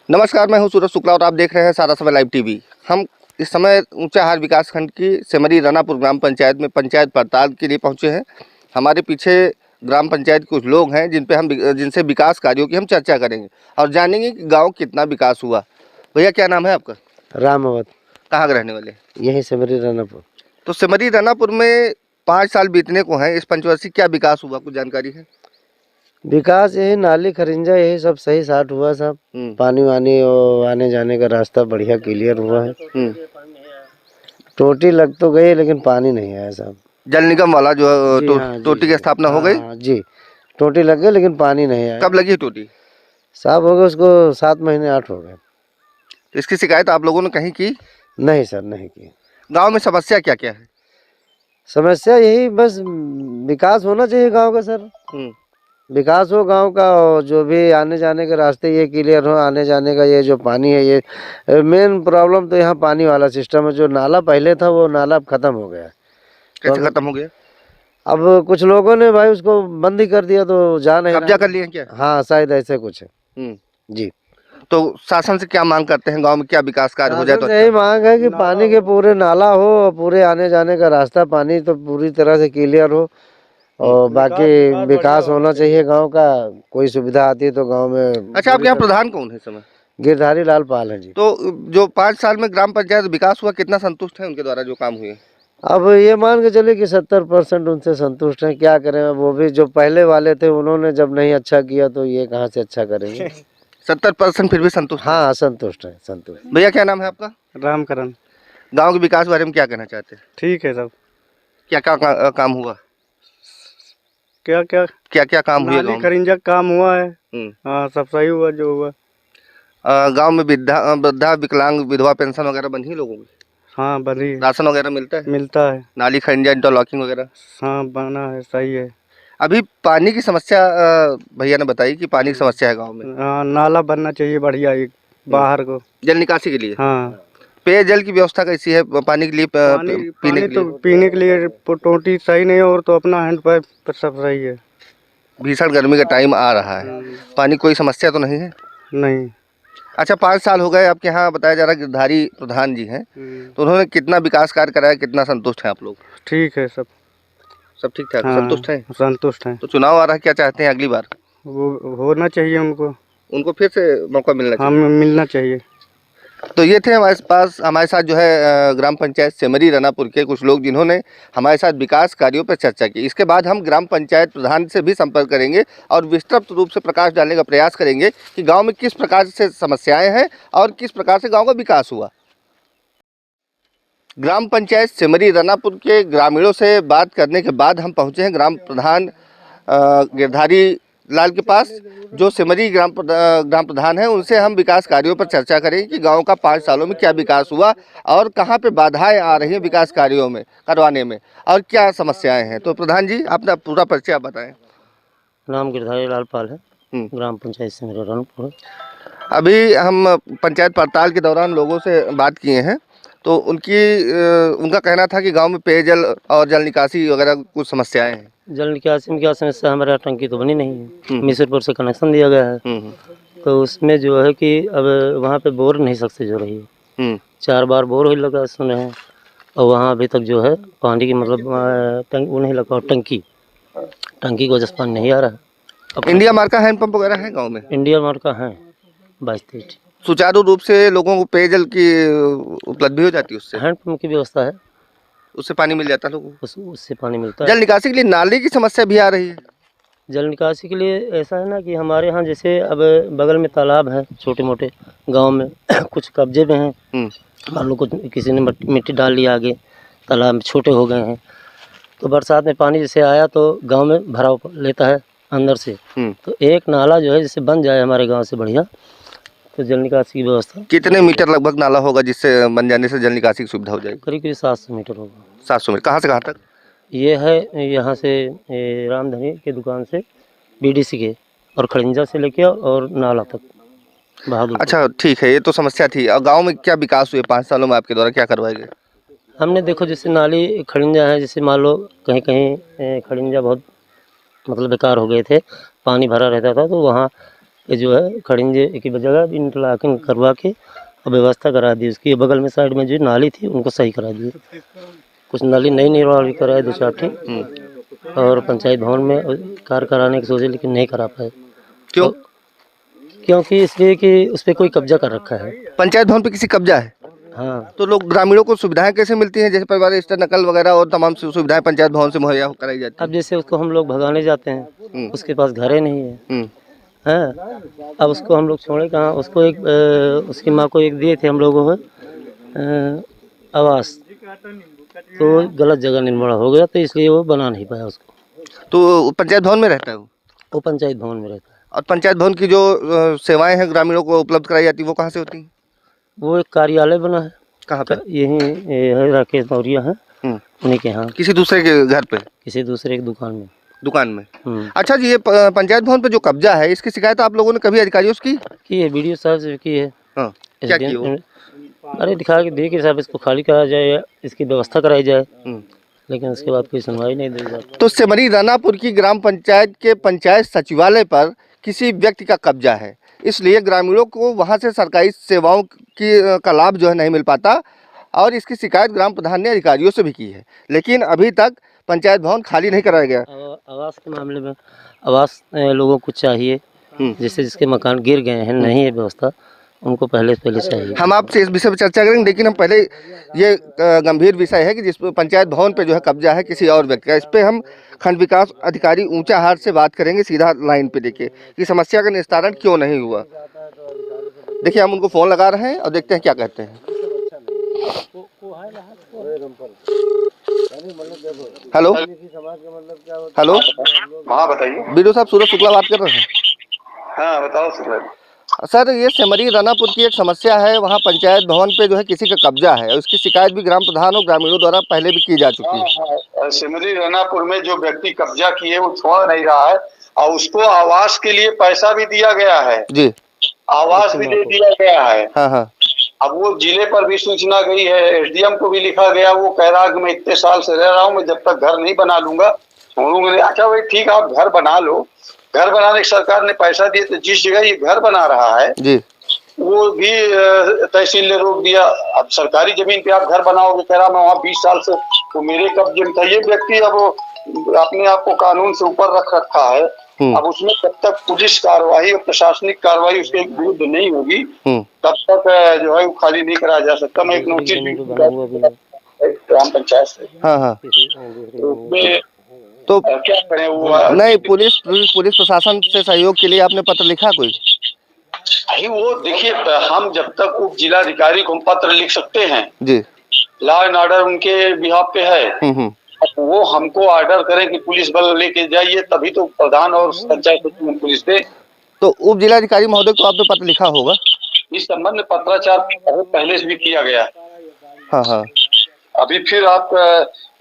नमस्कार, मैं हूं सूरज शुक्ला और आप देख रहे हैं सारा समय लाइव टीवी। हम इस समय ऊंचाहार विकासखंड की सेमरी रानापुर ग्राम पंचायत में पंचायत पड़ताल के लिए पहुंचे हैं। हमारे पीछे ग्राम पंचायत के कुछ लोग हैं जिनसे विकास कार्यों की हम चर्चा करेंगे और जानेंगे कि गांव कितना विकास हुआ। भैया, क्या नाम है आपका? रामावत। कहाँ के रहने वाले? यही सेमरी रानापुर। तो सेमरी रानापुर में 5 साल बीतने को हैं, इस पंचवर्षीय क्या विकास हुआ, कुछ जानकारी है? विकास यही नाली खरिंजा यही सब सही साट हुआ सब। पानी वानी और आने जाने का रास्ता बढ़िया क्लियर हुआ है। टोटी लग तो गई लेकिन पानी नहीं आया साहब। जल निगम वाला जो टोटी की स्थापना हो गई? जी, टोटी लग गई लेकिन पानी नहीं आया। कब लगी है टोटी? साहब हो गए उसको 7 महीने 8 हो गए। इसकी शिकायत आप लोगों ने कहीं की? नहीं सर, नहीं की। गांव में समस्या क्या क्या है? समस्या यही बस विकास होना चाहिए गांव का सर। विकास हो गांव का और जो भी आने जाने के रास्ते ये क्लियर हो, आने जाने का ये जो पानी है ये मेन प्रॉब्लम तो यहाँ पानी वाला सिस्टम है। जो नाला पहले था वो नाला अब खत्म हो गया। कैसे खत्म हो गया? अब कुछ लोगों ने भाई उसको बंद ही कर दिया तो जा नहीं कब्जा कर लिए क्या? हाँ शायद ऐसे कुछ है। जी, तो शासन से क्या मांग करते हैं, गांव में क्या विकास कार्य हो जाए तो यही मांग है कि पानी के पूरे नाला हो और पूरे आने जाने का रास्ता पानी तो पूरी तरह से क्लियर हो और बाकी विकास होना चाहिए गांव का। कोई सुविधा आती है तो गांव में। अच्छा, आपके यहाँ प्रधान कौन है इस समय? गिरधारी लाल पाल है जी। तो जो 5 साल में ग्राम पंचायत विकास हुआ, कितना संतुष्ट है उनके द्वारा जो काम हुए? अब ये मान के चलिए कि 70% उनसे संतुष्ट हैं। क्या करें, वो भी जो पहले वाले थे उन्होंने जब नहीं अच्छा किया तो ये कहाँ से अच्छा करेंगे। 70% फिर भी संतुष्ट? हाँ संतुष्ट है, संतुष्ट। भैया, क्या नाम है आपका? रामकरण। गांव के विकास के बारे में क्या कहना चाहते हैं? ठीक है सब। क्या क्या काम हुआ? क्या क्या क्या क्या काम हुए? नाली खरिंजा काम हुआ है। हाँ सब सही हुआ जो हुआ। गांव में वृद्धा विकलांग विधवा पेंशन वगैरह बनी है लोगों की? हाँ बनी है। राशन वगैरह मिलता है? मिलता है। नाली खरिंजा इंटरलॉकिंग वगैरह? हाँ बना है, सही है। अभी पानी की समस्या भैया ने बताई कि पानी की समस्या है गांव में। हाँ नाला बनना चाहिए बढ़िया एक बाहर को जल निकासी के लिए। हाँ पेयजल की व्यवस्था कैसी है पानी के लिए? पानी तो पीने के लिए टोटी सही नहीं है और तो अपना हैंड पाइप पर सब सही है। भीषण गर्मी का टाइम आ रहा है, पानी कोई समस्या तो नहीं है? नहीं। अच्छा, 5 साल हो गए आपके यहाँ, बताया जा रहा है गिरधारी प्रधान जी हैं, तो उन्होंने कितना विकास कार्य कराया, कितना संतुष्ट हैं आप लोग? ठीक है सब। सब ठीक ठाक? हाँ, संतुष्ट हैं? संतुष्ट हैं। तो चुनाव आ रहा है, क्या चाहते हैं अगली बार? वो होना चाहिए उनको फिर से मौका मिलना चाहिए। हाँ मिलना चाहिए। तो ये थे हमारे साथ जो है ग्राम पंचायत सेमरी रानापुर के कुछ लोग जिन्होंने हमारे साथ विकास कार्यों पर चर्चा की। इसके बाद हम ग्राम पंचायत प्रधान से भी संपर्क करेंगे और विस्तृत रूप से प्रकाश डालने का प्रयास करेंगे कि गांव में किस प्रकार से समस्याएं हैं और किस प्रकार से गांव का विकास हुआ। ग्राम पंचायत सेमरी रानापुर के ग्रामीणों से बात करने के बाद हम पहुँचे हैं ग्राम प्रधान गिरधारी लाल के पास, जो सेमरी ग्राम प्रधान है। उनसे हम विकास कार्यों पर चर्चा करेंगे कि गांव का 5 सालों में क्या विकास हुआ और कहां पे बाधाएं आ रही हैं विकास कार्यों में करवाने में और क्या समस्याएं हैं। तो प्रधान जी, अपना पूरा परिचय आप बताएं। नाम गिरधारी लाल पाल है, ग्राम पंचायत सेमरी रानापुर। अभी हम पंचायत पड़ताल के दौरान लोगों से बात किए हैं तो उनका कहना था कि गाँव में पेयजल और जल निकासी वगैरह कुछ समस्याएं हैं। जल निकासी में क्या समस्या, हमारे यहाँ टंकी तो बनी नहीं है। मिसरपुर से कनेक्शन दिया गया है तो उसमें जो है कि अब वहाँ पे बोर नहीं सक्सेस हो रही है। 4 बार बोर ही लगा सुने हैं और वहाँ अभी तक जो है पानी की मतलब वो नहीं लगा। टंकी को जस पानी नहीं आ रहा है। इंडिया मार्क का हैंड पंप वगैरह है गाँव में? इंडिया मार्क का है 22-23। सुचारू रूप से लोगों को पेयजल की उपलब्धि हो जाती है उससे? हैंड पंप की व्यवस्था है, उससे पानी मिल जाता है लोगों को? उससे पानी मिलता है। जल निकासी के लिए नाली की समस्या भी आ रही है? जल निकासी के लिए ऐसा है ना कि हमारे यहाँ जैसे अब बगल में तालाब है छोटे मोटे गांव में कुछ कब्जे में हैं। मान लो कुछ किसी ने मिट्टी डाल लिया आगे, तालाब में छोटे हो गए हैं तो बरसात में पानी जैसे आया तो गांव में भराव लेता है अंदर से। तो एक नाला जो है जैसे बन जाए हमारे गांव से बढ़िया तो जल निकासी की व्यवस्था। कितने मीटर लगभग नाला होगा जिससे बन जाने से जल निकासी की सुविधा हो जाएगी? करीब 700 मीटर होगा। 700 मीटर? कहाँ से कहाँ तक? ये है यहाँ से रामधनी की दुकान से बीडीसी के और खड़िंजा से लेके और नाला तक बहादुर। अच्छा ठीक है, ये तो समस्या थी। और गांव में क्या विकास हुए 5 सालों में आपके द्वारा, क्या करवाए गए? हमने देखो जैसे नाली खड़िंजा है, जैसे मान लो कहीं कहीं खड़िंजा बहुत मतलब बेकार हो गए थे, पानी भरा रहता था तो वहाँ ये जो है खड़िंजे की जगह इंटरलॉकिंग करवा के और व्यवस्था करा दी उसकी। बगल में साइड में जो नाली थी उनको सही करा दी, कुछ नाली नई निर्माण भी कराए 2-4 ठीक, और पंचायत भवन में कार्य कराने की सोचे लेकिन नहीं करा पाए। क्यों? क्योंकि इसलिए कि उस पर कोई कब्जा कर रखा है। पंचायत भवन पे किसी कब्जा है? हाँ, तो लोग ग्रामीणों को सुविधाएं कैसे मिलती हैं, जैसे परिवार रजिस्टर, नकल वगैरह और तमाम सुविधाएं पंचायत भवन से मुहैया कराई जाती अब जैसे उसको हम लोग भगाने जाते हैं, उसके पास घर ही नहीं है, हैं? हैं। अब उसको हम लोग छोड़े कहाँ, उसको एक उसकी माँ को एक दिए थे हम लोगों को आवास, तो गलत जगह निर्माण हो गया तो इसलिए वो बना नहीं पाया उसको। तो पंचायत भवन में रहता है वो पंचायत भवन में रहता है। और पंचायत भवन की जो सेवाएं हैं ग्रामीणों को उपलब्ध कराई जाती है वो कहाँ से होती हैं? वो एक कार्यालय बना है, कहाँ पे? यही है, राकेश मौर्य है, उन्हीं के यहाँ, किसी दूसरे के घर पे? किसी दूसरे की दुकान में। दुकान में। अच्छा जी, ये पंचायत भवन पे जो कब्जा है इसकी शिकायत आप लोगों ने कभी अधिकारियों से की है, वीडियो साहब से की है। हाँ, क्या की वो? अरे दिखा के देखिए साहब, इसको खाली करा जाए, इसकी व्यवस्था कराई जाए, लेकिन उसके बाद कोई सुनवाई नहीं दी जाती। तो सिमरी रानापुर की ग्राम पंचायत के पंचायत सचिवालय पर किसी व्यक्ति का कब्जा है, इसलिए ग्रामीणों को वहां से सरकारी सेवाओं की का लाभ जो है नहीं मिल पाता, और इसकी शिकायत ग्राम प्रधान ने अधिकारियों से भी की है, लेकिन अभी तक पंचायत भवन खाली नहीं कराया गया। आवास के मामले में आवास लोगों को चाहिए, जैसे जिसके मकान गिर गए हैं, नहीं है व्यवस्था, उनको पहले चाहिए। हम आपसे इस विषय पर चर्चा करेंगे, लेकिन हम पहले ये गंभीर विषय है कि जिस पंचायत भवन पे जो है कब्जा है किसी और व्यक्ति का, इस पे हम खंड विकास अधिकारी ऊंचाहार से बात करेंगे सीधा लाइन पे, देखिए कि समस्या का निस्तारण क्यों नहीं हुआ। देखिए हम उनको फोन लगा रहे हैं और देखते हैं क्या कहते हैं। हेलो हेलो, हाँ बताइए। बीडीओ साहब सूरज शुक्ला बात कर रहे हैं। हाँ बताओ सर, ये सिमरी रानापुर की एक समस्या है, वहाँ पंचायत भवन पे जो है किसी का कब्जा है, उसकी शिकायत भी ग्राम प्रधान और ग्रामीणों द्वारा पहले भी की जा चुकी है। सिमरी रानापुर में जो व्यक्ति कब्जा किए वो छोड़ नहीं रहा है, और उसको आवास के लिए पैसा भी दिया गया है जी, आवास भी दे दिया गया है। हाँ हाँ। अब वो जिले पर भी सूचना गई है, एसडीएम को भी लिखा गया, वो कह रहा है कि मैं इतने साल से रह रहा हूँ, मैं जब तक घर नहीं बना लूंगा छोड़ूंगा नहीं। अच्छा भाई ठीक है, आप घर बना लो, घर बनाने की सरकार ने पैसा दिए, तो जिस जगह ये घर बना रहा है जी, वो भी तहसील ने रोक दिया। अब सरकारी जमीन पे आप घर बनाओगे, कह रहा मैं वहाँ 20 साल से, तो मेरे कब्जे में था। ये व्यक्ति अब अपने आप को कानून से ऊपर रख रखा है। अब उसमें जब तक पुलिस कार्रवाई और प्रशासनिक कार्रवाई उसके विरुद्ध नहीं होगी तब तक जो है वो खाली नहीं कराया जा सकता। मैं एक नोटिस ग्राम पंचायत से, हाँ हाँ, तो क्या करें वो नहीं, पुलिस प्रशासन से सहयोग के लिए आपने पत्र लिखा कोई? नहीं, वो देखिए, हम जब तक उप जिलाधिकारी को हम पत्र लिख सकते हैं जी, लॉ एंड ऑर्डर उनके बिहाफ पे है, वो हमको ऑर्डर करें कि पुलिस बल लेके जाइए, तभी तो प्रधान और पंचायत सचिव पुलिस दे। तो उप जिलाधिकारी महोदय को आपने पत्र लिखा होगा? इस संबंध में पत्राचार पहले से भी किया गया। हाँ हाँ, अभी फिर आप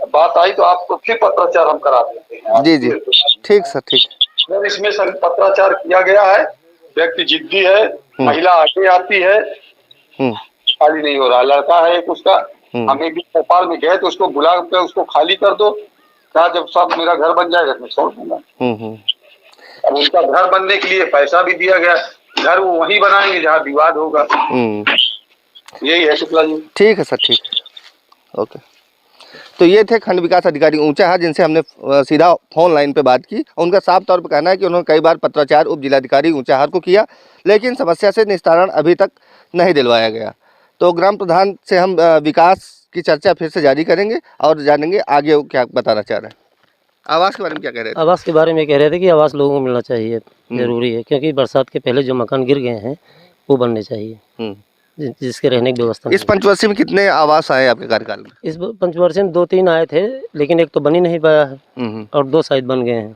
बात आई तो आपको फिर पत्राचार हम करा देते हैं। जी जी, ठीक सर, ठीक। इसमें पत्राचार किया गया है, व्यक्ति जिद्दी है, महिला आगे आती है, खाली नहीं हो रहा। लड़का है एक उसका, हमें भी भोपाल में गए तो उसको बुला कर उसको खाली कर दो, कहा जब सब मेरा घर बन जाएगा मैं छोड़ दूंगा। अब उनका घर बनने के लिए पैसा भी दिया गया, घर वो वहीं बनाएंगे जहाँ विवाद होगा। यही है शुक्ला जी। ठीक है सर, ठीक है, ओके। तो ये थे खंड विकास अधिकारी ऊंचाहार, जिनसे हमने सीधा फोन लाइन पे बात की। उनका साफ तौर पे कहना है कि उन्होंने कई बार पत्राचार उप जिलाधिकारी ऊंचाहार को किया, लेकिन समस्या से निस्तारण अभी तक नहीं दिलवाया गया। तो ग्राम प्रधान से हम विकास की चर्चा फिर से जारी करेंगे और जानेंगे आगे वो क्या बताना चाह रहे हैं। आवास के बारे में क्या कह रहे थे? आवास के बारे में कह रहे थे कि आवास लोगों को मिलना चाहिए, जरूरी है, क्योंकि बरसात के पहले जो मकान गिर गए हैं वो बनने चाहिए, जिसके रहने की व्यवस्था। इस पंचवर्षीय में कितने आवास आए आपके कार्यकाल में? इस पंचवर्षीय में 2-3 आए थे, लेकिन एक तो बन ही नहीं पाया है और 2 शायद बन गए हैं।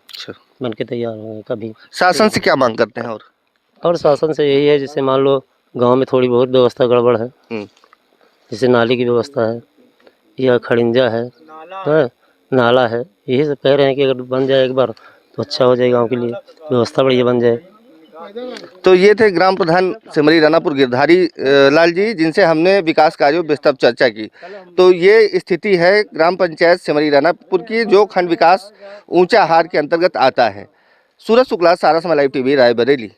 अच्छा, बन के तैयार हो गए। कभी शासन से क्या मांग करते हैं? और शासन से यही है, जैसे मान लो गांव में थोड़ी बहुत व्यवस्था गड़बड़ है, जैसे नाली की व्यवस्था है या खड़िंजा है, नाला है, यही सब कह रहे हैं कि अगर बन जाए एक बार तो अच्छा हो जाए, गांव के लिए व्यवस्था बढ़िया बन जाए। तो ये थे ग्राम प्रधान सिमरी रानापुर गिरधारी लाल जी, जिनसे हमने विकास कार्यों विस्तृत चर्चा की। तो ये स्थिति है ग्राम पंचायत सिमरी रानापुर की, जो खंड विकास ऊंचाहार के अंतर्गत आता है। सूरज शुक्ला, सारा समय लाइव टीवी, रायबरेली।